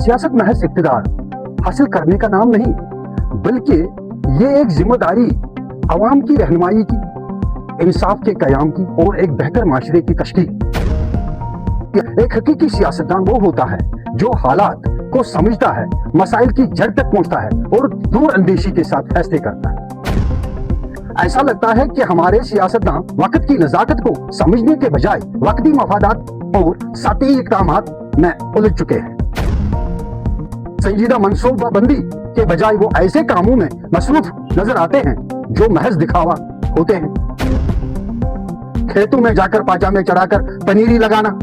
सियासत महज इक़्तिदार हासिल करने का नाम नहीं, बल्कि ये एक जिम्मेदारी अवाम की रहनुमाई की, इंसाफ के क़याम की और एक बेहतर माशरे की तश्कील। एक हकीकी सियासतदान वो होता है जो हालात को समझता है, मसाइल की जड़ तक पहुंचता है और दूर अंदेशी के साथ फैसले करता है। ऐसा लगता है कि हमारे सियासतदान वक्त की नजाकत को समझने के बजाय वक्ती मफादात और सतही इक़दामात में उलझ चुके हैं। संजीदा मनसूबाबंदी के बजाय वो ऐसे कामों में मसरूफ नजर आते हैं जो महज दिखावा होते हैं। खेतों में जाकर पाजामे चढ़ाकर पनीरी लगाना,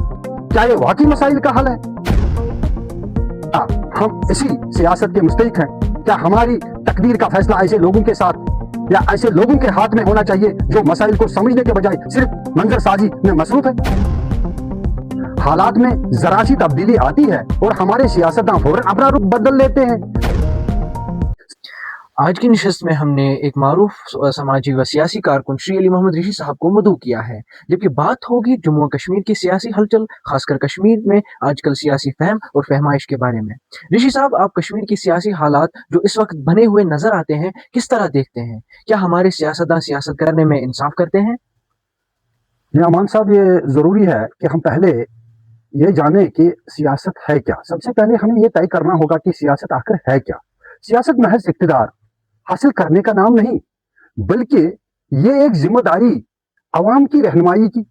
क्या ये वाकई मसाइल का हल है? हम इसी सियासत के मुस्तहिक हैं। क्या हमारी तकदीर का फैसला ऐसे लोगों के साथ या ऐसे लोगों के हाथ में होना चाहिए जो मसाइल को समझने के बजाय सिर्फ मंजरसाजी में मसरूफ है? हालात में जरा सी तब्दीली आती है और हमारे सियासतदान फौरन अपना रुख बदल लेते हैं। आज की नशस्त में हमने एक मारूफ समाजी व सियासी कारकुन श्री अली मोहम्मद रिशी साहब को मदऊ किया है, जबकि बात होगी जम्मू और कश्मीर की सियासी हलचल, खासकर कश्मीर में आजकल सियासी फहम और फहमाइश के बारे में। ऋषि साहब, आप कश्मीर की सियासी हालात जो इस वक्त बने हुए नजर आते हैं किस तरह देखते हैं? क्या हमारे सियासतदान सियासत करने में इंसाफ करते हैं? अमान साहब, ये जरूरी है कि हम पहले ये जाने कि सियासत है क्या। सबसे पहले हमें ये तय करना होगा कि सियासत आखिर है क्या। सियासत महज इक़्तिदार हासिल करने का नाम नहीं, बल्कि ये एक जिम्मेदारी अवाम की रहनुमाई की,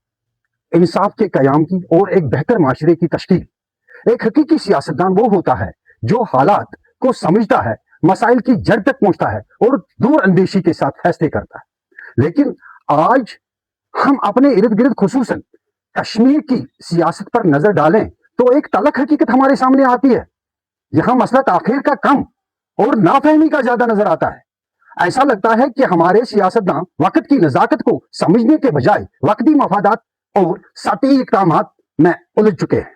इंसाफ के क़याम की और एक बेहतर माशरे की तश्कील। एक हकीकी सियासतदान वो होता है जो हालात को समझता है, मसाइल की जड़ तक पहुंचता है और दूर अंदेशी के साथ फैसले करता है। लेकिन आज हम अपने इर्द गिर्द खुसूसन कश्मीर की सियासत पर नजर डालें तो एक तलख हकीकत हमारे सामने आती है। यहां मसला ताखीर का कम और नाफहमी का ज्यादा नजर आता है। ऐसा लगता है कि हमारे सियासतदान वक्त की नजाकत को समझने के बजाय वक्ती मफादात और सतही इक़दामात में उलझ चुके हैं।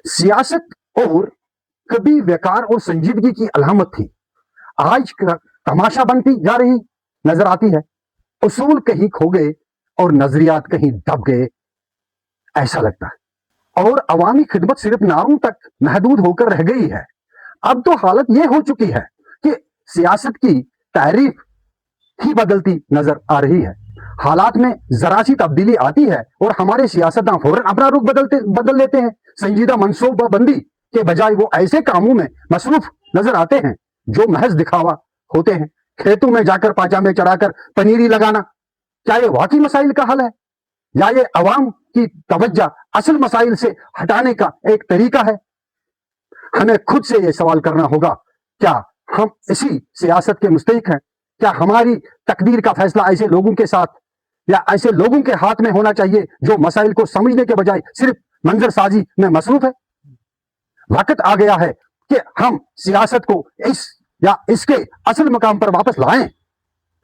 सियासत और कभी वकार और संजीदगी की अलामत थी, आज तमाशा बनती जा रही नजर आती है। उसूल कहीं खो गए और नजरियात कहीं दब गए, ऐसा लगता है। और अवामी खिदमत सिर्फ नारों तक महदूद होकर रह गई है। अब तो हालत यह हो चुकी है कि सियासत की तारीफ ही बदलती नजर आ रही है। हालात में जरा सी तब्दीली आती है और हमारे सियासतदान फौरन अपना रुख बदल लेते हैं। संजीदा मनसूबाबंदी के बजाय वो ऐसे कामों में मसरूफ नजर आते हैं जो महज दिखावा होते हैं। खेतों में जाकर पाजामे चढ़ाकर पनीरी लगाना, क्या ये वाकई मसाइल का हल है या ये अवाम की तवज्जो असल मसाइल से हटाने का एक तरीका है? हमें खुद से ये सवाल करना होगा, क्या हम इसी सियासत के मुस्तहिक हैं? क्या हमारी तकदीर का फैसला ऐसे लोगों के साथ या ऐसे लोगों के हाथ में होना चाहिए जो मसाइल को समझने के बजाय सिर्फ मंजरसाजी में मसरूफ है? वक्त आ गया है कि हम सियासत को इस या इसके असल मकाम पर वापस लाएं।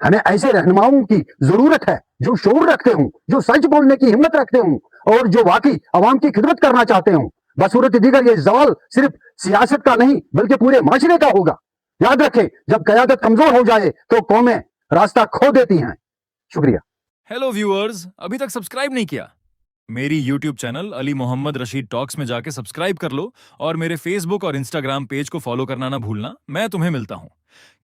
हमें ऐसे रहनुमाओं की जरूरत है जो शऊर रखते हों, जो सच बोलने की हिम्मत रखते हों और जो वाकई अवाम की खिदमत करना चाहते हों। बसूरत दीगर ये सवाल सिर्फ सियासत का नहीं बल्कि पूरे माशरे का होगा। याद रखें, जब क़यादत कमजोर हो जाए तो कौमें रास्ता खो देती हैं। शुक्रिया। हेलो व्यूअर्स, अभी तक सब्सक्राइब नहीं किया? मेरी YouTube channel Ali Mohammad Rashid talks में जाके सब्सक्राइब कर लो और मेरे फेसबुक और इंस्टाग्राम पेज को फॉलो करना ना भूलना। मैं तुम्हें मिलता हूं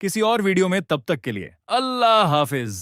किसी और वीडियो में, तब तक के लिए अल्लाह हाफिज।